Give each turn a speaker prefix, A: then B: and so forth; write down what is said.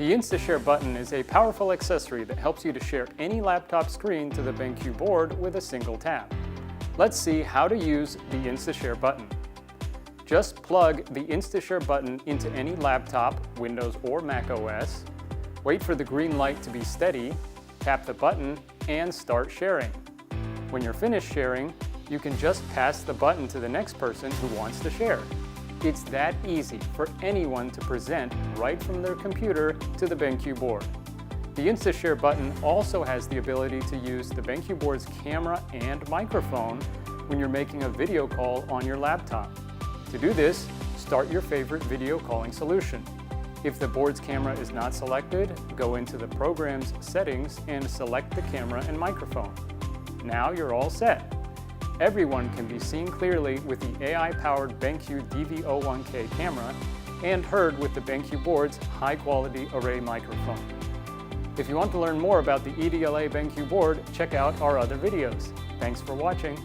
A: The InstaShare button is a powerful accessory that helps you to share any laptop screen to the BenQ Board with a single tap. Let's see how to use the InstaShare button. Just plug the InstaShare button into any laptop, Windows or Mac OS, wait for the green light to be steady, tap the button, and start sharing. When you're finished sharing, you can just pass the button to the next person who wants to share. It's that easy for anyone to present right from their computer to the BenQ Board. The InstaShare button also has the ability to use the BenQ Board's camera and microphone when you're making a video call on your laptop. To do this, start your favorite video calling solution. If the board's camera is not selected, go into the program's settings and select the camera and microphone. Now you're all set. Everyone can be seen clearly with the AI-powered BenQ DV01K camera and heard with the BenQ Board's high-quality array microphone. If you want to learn more about the EDLA BenQ Board, check out our other videos. Thanks for watching.